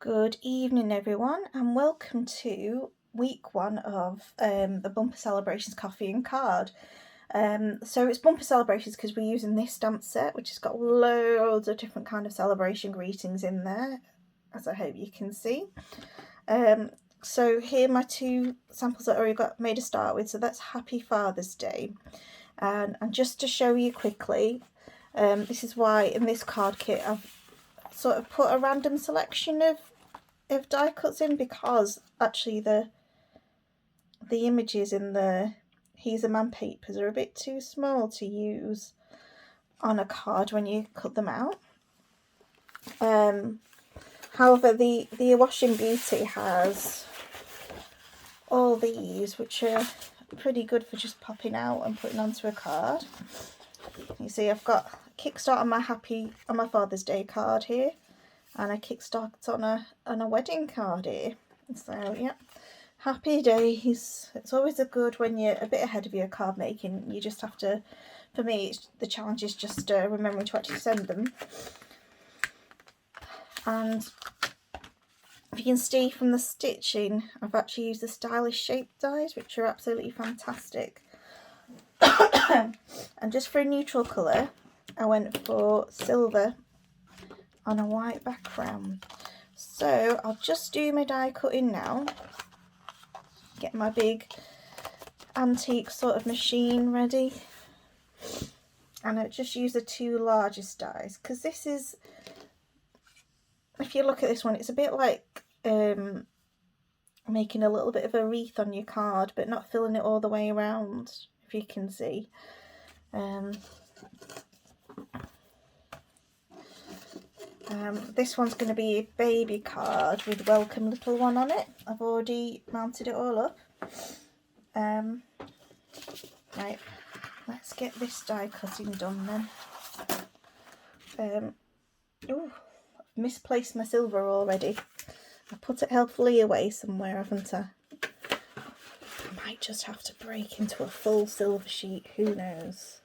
Good evening everyone, and welcome to week one of the Bumper Celebrations coffee and card. So it's Bumper Celebrations because we're using this stamp set, which has got loads of different kind of celebration greetings in there, as I hope you can see. So here are my two samples that I already got made to start with. So that's Happy Father's Day, and just to show you quickly, this is why in this card kit I've sort of put a random selection of die cuts in, because actually the images in the He's a Man papers are a bit too small to use on a card when you cut them out. However, the Washing Beauty has all these, which are pretty good for just popping out and putting onto a card. You see, I've got a kickstart on my Father's Day card here, and a kickstart on a wedding card here. So yeah, happy days. It's always a good when you're a bit ahead of your card making. You just have to, for me, the challenge is just remembering to actually send them. And if you can see from the stitching, I've actually used the stylish shape dies, which are absolutely fantastic. And just for a neutral colour, I went for silver on a white background. So I'll just do my die cutting now. Get my big antique sort of machine ready. And I'll just use the two largest dies, because this is, if you look at this one, it's a bit like making a little bit of a wreath on your card, but not filling it all the way around, if you can see. This one's going to be a baby card with welcome little one on it. I've already mounted it all up. Right, let's get this die cutting done then. Oh, I've misplaced my silver already. I put it helpfully away somewhere, haven't I? I might just have to break into a full silver sheet, who knows.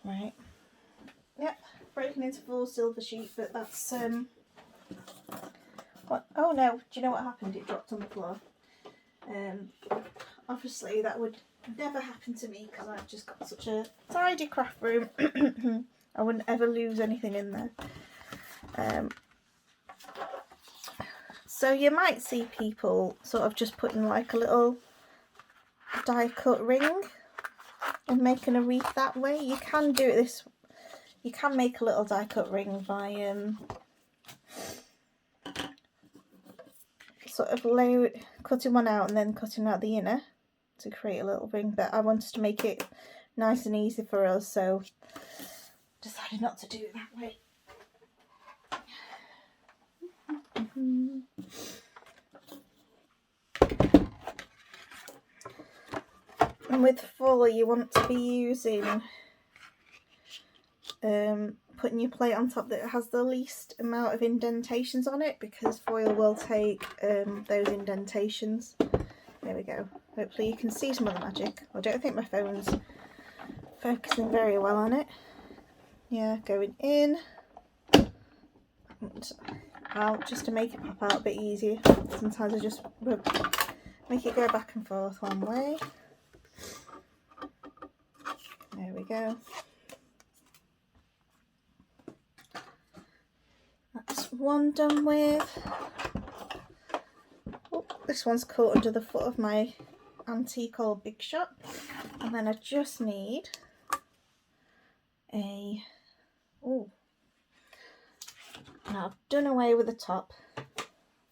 Right, yep, breaking into full silver sheet, but that's what? Oh no, do you know what happened? It dropped on the floor. Obviously that would never happen to me because I've just got such a tidy craft room. I wouldn't ever lose anything in there. So you might see people sort of just putting like a little die cut ring and making a wreath that way. You can do it you can make a little die cut ring by sort of cutting one out and then cutting out the inner to create a little ring, but I wanted to make it nice and easy for us, so decided not to do it that way. And with foil, you want to be using putting your plate on top that has the least amount of indentations on it, because foil will take those indentations. There we go. Hopefully you can see some of the magic. I don't think my phone's focusing very well on it. Yeah, going in and out just to make it pop out a bit easier. Sometimes I just make it go back and forth one way. There we go. That's one done with. Oh, this one's caught under the foot of my antique old Big Shot. And then I just need a... Oh, now I've done away with the top.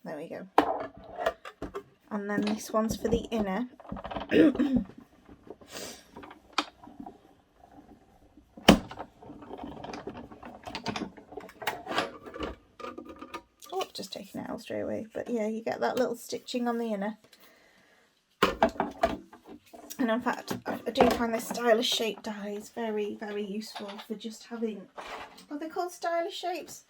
There we go. And then this one's for the inner. Oh, I've just taken it out straight away. But yeah, you get that little stitching on the inner. And in fact, I do find this stylish shape dies very, very useful for just having... Are they called stylish shapes?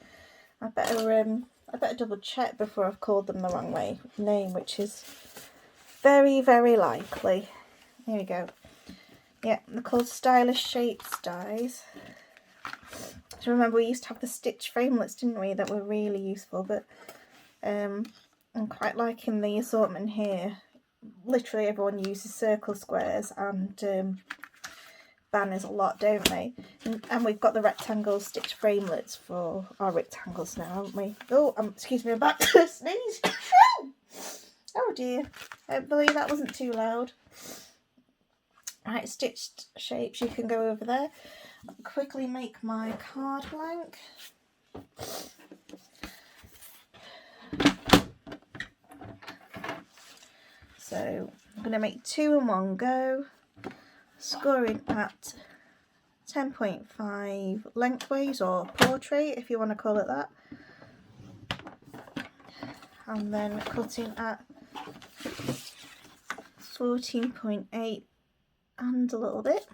I better double check before I've called them the wrong name, which is very, very likely. Here we go. Yeah, they're called stylish shapes dies. So remember, we used to have the stitch framelits, didn't we, that were really useful, but I'm quite liking the assortment here. Literally everyone uses circle squares and banners a lot, don't they? And we've got the rectangle stitch framelits for our rectangles now, haven't we? Oh, excuse me, I'm about to sneeze. Oh dear, hopefully that wasn't too loud. Right, stitched shapes, you can go over there. I'll quickly make my card blank. So I'm going to make 2 in one go, scoring at 10.5 lengthways, or portrait if you want to call it that, and then cutting at 14.8 and a little bit.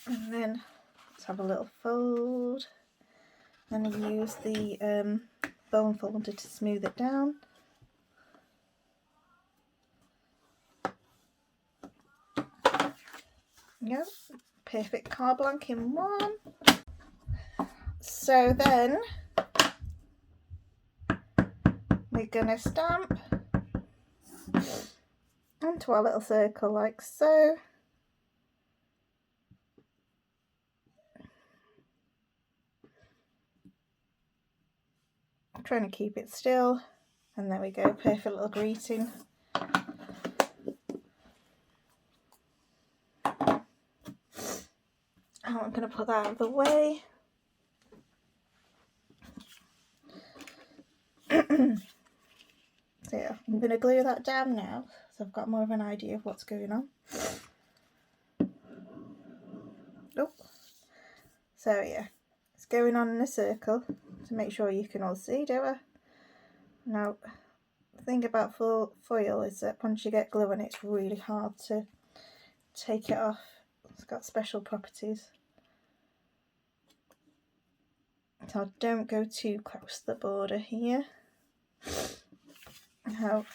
And then let's have a little fold, and use the bone folder to smooth it down. Yeah, perfect card blank in one. So then we're going to stamp onto our little circle like so. I'm trying to keep it still, and there we go, perfect little greeting. I'm going to put that out of the way. So yeah, I'm going to glue that down now, so I've got more of an idea of what's going on. Oh, so yeah, it's going on in a circle to make sure you can all see, don't I? Now, the thing about foil is that once you get glue on it, it's really hard to take it off. It's got special properties. So don't go too close to the border here. Now,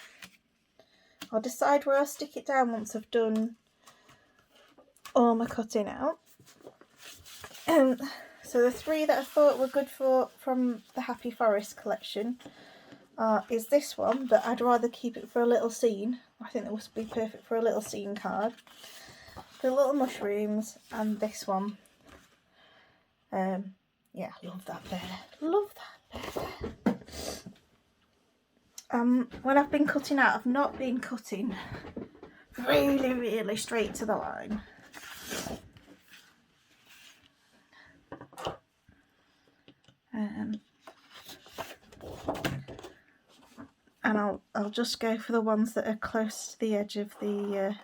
I'll decide where I'll stick it down once I've done all my cutting out. So the 3 that I thought were good from the Happy Forest collection is this one, but I'd rather keep it for a little scene. I think that would be perfect for a little scene card. The little mushrooms, and this one. Yeah, love that bear. Love that bear. When I've been cutting out, I've not been cutting really straight to the line. And I'll just go for the ones that are close to the edge of the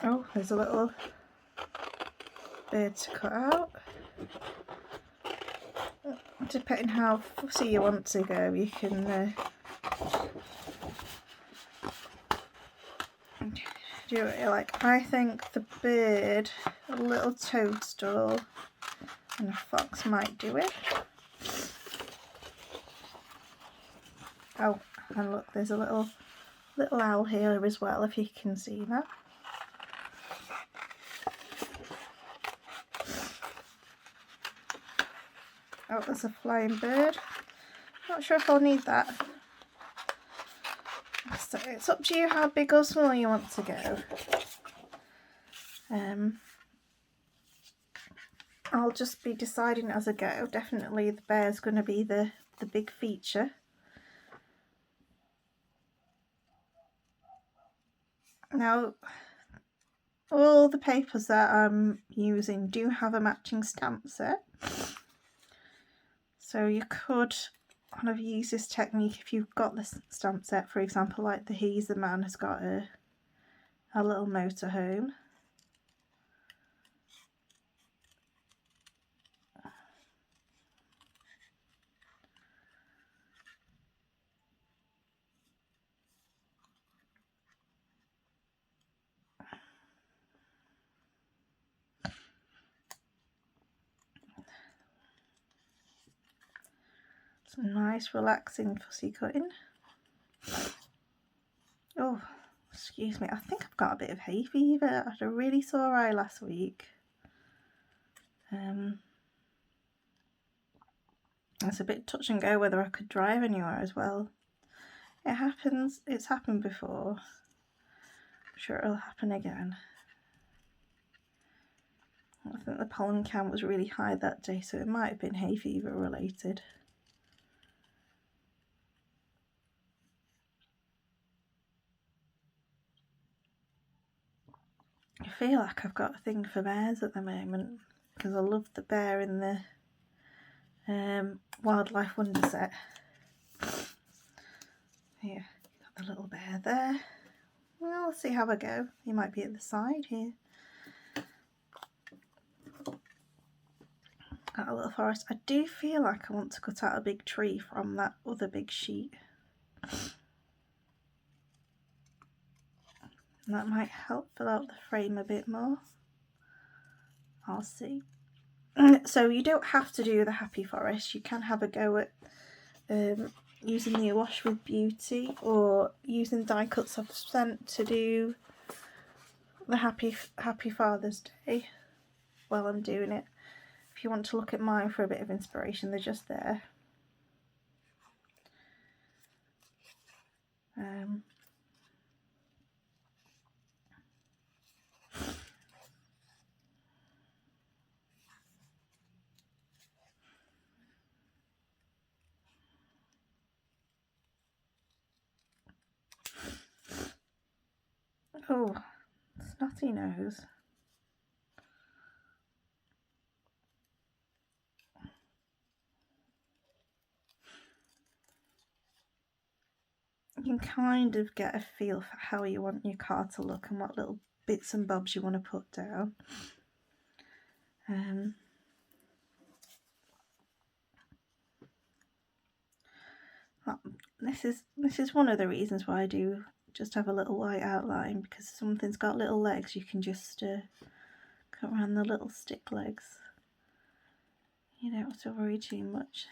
oh, there's a little bird to cut out. Depending how fussy you want to go, you can do it like. I think the bird, a little toadstool, and a fox might do it. Oh, and look, there's a little owl here as well, if you can see that. Oh, there's a flying bird. Not sure if I'll need that. So it's up to you how big or small you want to go. I'll just be deciding as I go. Definitely the bear's going to be the big feature. Now, all the papers that I'm using do have a matching stamp set. So you could kind of use this technique if you've got this stamp set, for example, like the He's the Man has got a little motorhome. Nice relaxing fussy cutting. Oh, excuse me, I think I've got a bit of hay fever. I had a really sore eye last week. It's a bit touch and go whether I could drive anywhere as well. It happens, it's happened before. I'm sure it'll happen again. I think the pollen count was really high that day, so it might have been hay fever related. I feel like I've got a thing for bears at the moment because I love the bear in the Wildlife Wonder set. Here, got the little bear there. Well, let's see how I go. He might be at the side here. Got a little forest. I do feel like I want to cut out a big tree from that other big sheet. And that might help fill out the frame a bit more. I'll see. So you don't have to do the Happy Forest. You can have a go at using the Wash with Beauty or using die cuts I've sent to do the Happy Father's Day while I'm doing it. If you want to look at mine for a bit of inspiration, they're just there. Oh, snotty nose. You can kind of get a feel for how you want your card to look and what little bits and bobs you want to put down. This is one of the reasons why I do just have a little white outline, because something's got little legs, you can just cut around the little stick legs. You don't have to worry too much.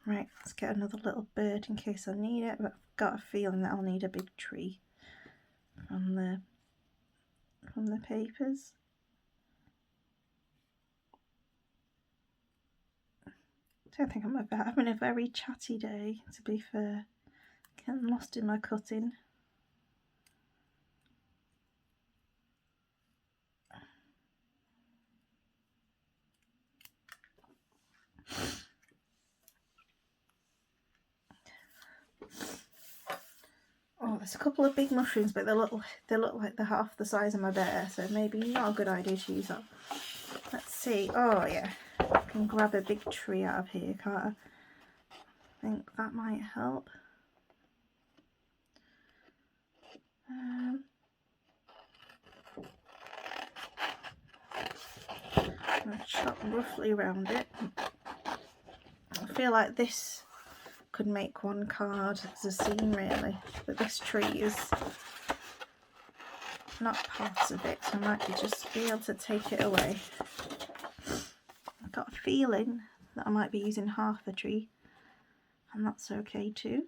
Right, let's get another little bird in case I need it, but I've got a feeling that I'll need a big tree from the papers. I don't think I'm having a very chatty day, to be fair. Getting lost in my cutting. Oh, there's a couple of big mushrooms, but they look like they're half the size of my bear, so maybe not a good idea to use that. Let's see. Oh yeah, I can grab a big tree out of here, can't I? I think that might help. I'm going to chop roughly around it. I feel like this could make one card as a scene really, but this tree is not part of it, so I might just be able to take it away. I've got a feeling that I might be using half a tree and that's okay too.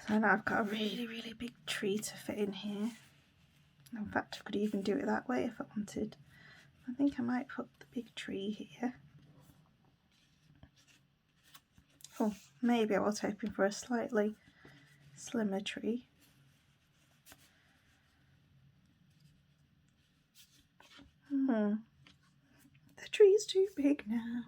So now I've got a really big tree to fit in here. In fact, I could even do it that way if I wanted. I think I might put the big tree here. Oh, maybe I was hoping for a slightly slimmer tree. The tree's too big now.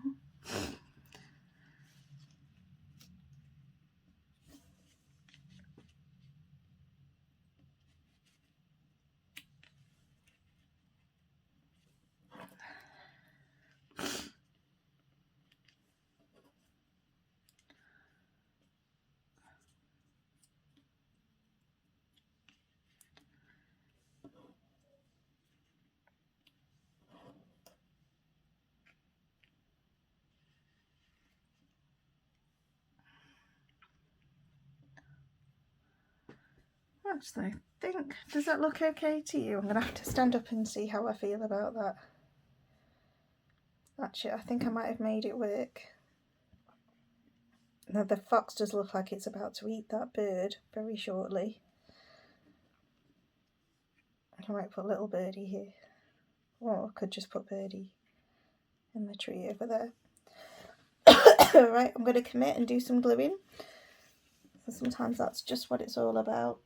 Actually, I think, does that look okay to you? I'm going to have to stand up and see how I feel about that. Actually, I think I might have made it work. Now, the fox does look like it's about to eat that bird very shortly. I might put little birdie here. Or I could just put birdie in the tree over there. Right, I'm going to commit and do some gluing. So sometimes that's just what it's all about.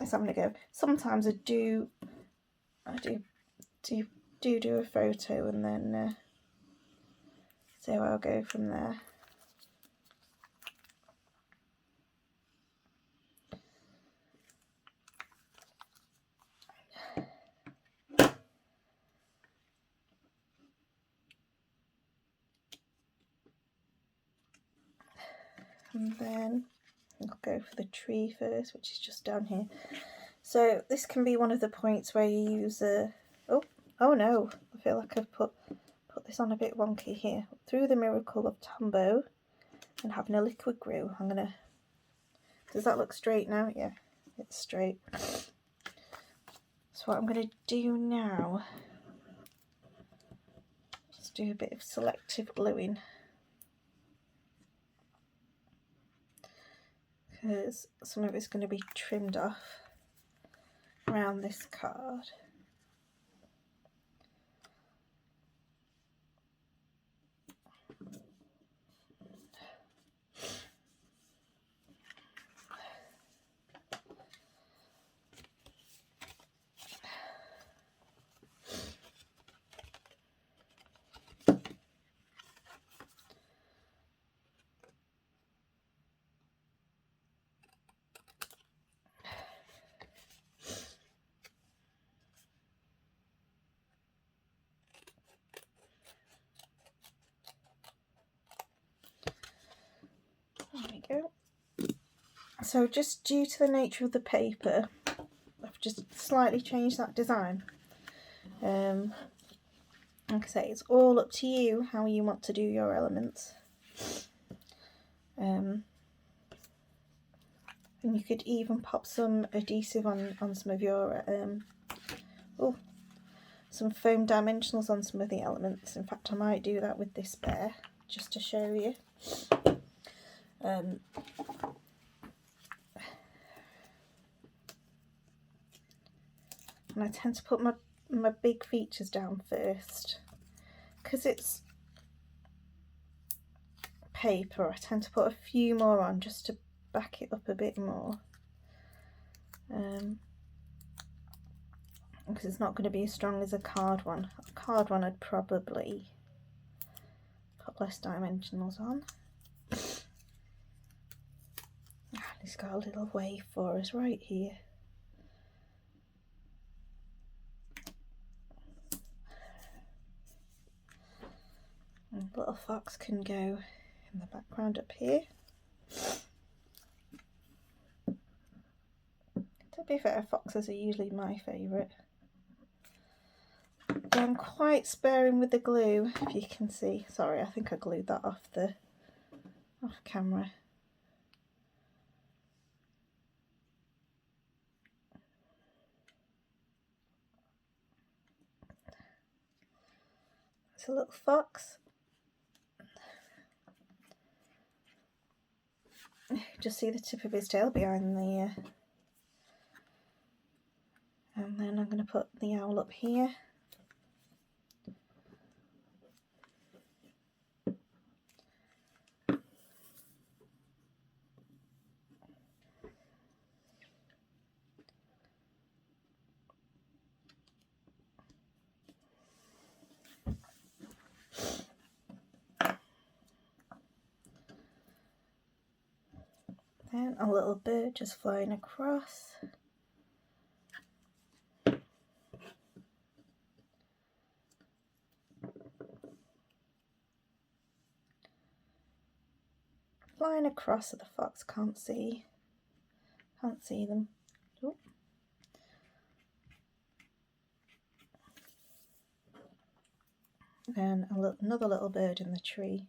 So I'm going to go. Sometimes I do a photo and then so I'll go from there. And then I'll go for the tree first, which is just down here. So this can be one of the points where you use a... Oh no, I feel like I've put this on a bit wonky here. Through the miracle of Tombow and having a liquid glue, I'm going to... Does that look straight now? Yeah, it's straight. So what I'm going to do now, let's do a bit of selective gluing. Because some of it's going to be trimmed off around this card. There we go. So just due to the nature of the paper, I've just slightly changed that design. Like I say, it's all up to you how you want to do your elements. And you could even pop some adhesive on some of your some foam dimensionals on some of the elements. In fact, I might do that with this bear just to show you. And I tend to put my big features down first because it's paper. I tend to put a few more on just to back it up a bit more, because it's not going to be as strong as a card one. A card one I'd probably put less dimensionals on. It's got a little wave for us right here. And little fox can go in the background up here. To be fair, foxes are usually my favourite. I'm quite sparing with the glue, if you can see. Sorry, I think I glued that off camera. It's a little fox. Just see the tip of his tail behind the and then I'm going to put the owl up here. Then a little bird just flying across. Flying across so the fox can't see them. Ooh. And another little bird in the tree.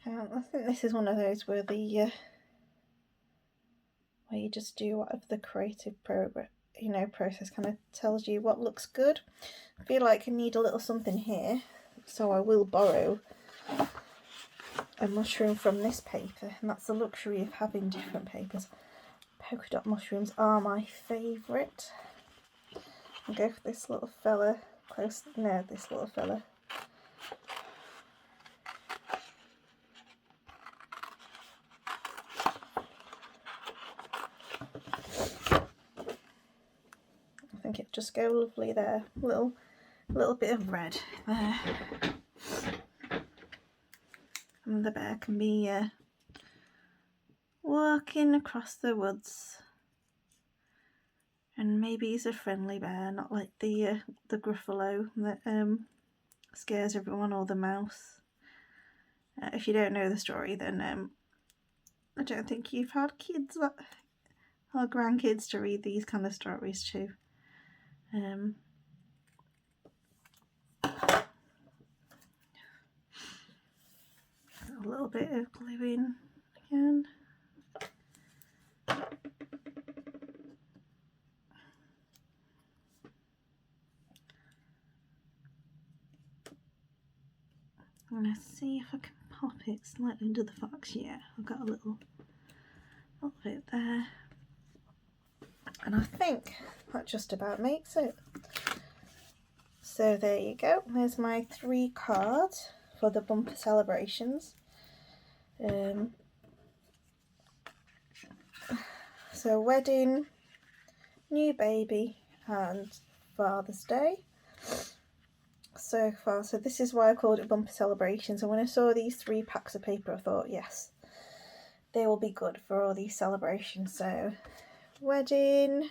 I think this is one of those where where you just do whatever the creative process kind of tells you what looks good. I feel like I need a little something here, so I will borrow a mushroom from this paper, and that's the luxury of having different papers. Polka dot mushrooms are my favourite. I'll go for this little fella, this little fella. I think it'd just go lovely there. Little bit of red there. And the bear can be walking across the woods. And maybe he's a friendly bear, not like the Gruffalo that scares everyone, or the mouse. If you don't know the story, then I don't think you've had kids or grandkids to read these kind of stories to. A little bit of glue in again. I'm going to see if I can pop it slightly under the fox. Yeah, I've got a little bit there. And I think that just about makes it. So there you go. There's my 3 cards for the bumper celebrations. So wedding, new baby, and Father's Day. So far, so this is why I called it bumper celebrations. And when I saw these 3 packs of paper, I thought, yes, they will be good for all these celebrations. So wedding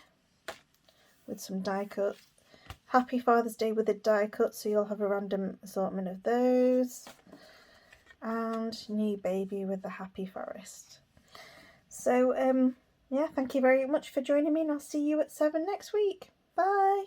with some die cut, Happy Father's Day with a die cut, so you'll have a random assortment of those, and new baby with the happy forest. So yeah, thank you very much for joining me, and I'll see you at 7 next week. Bye.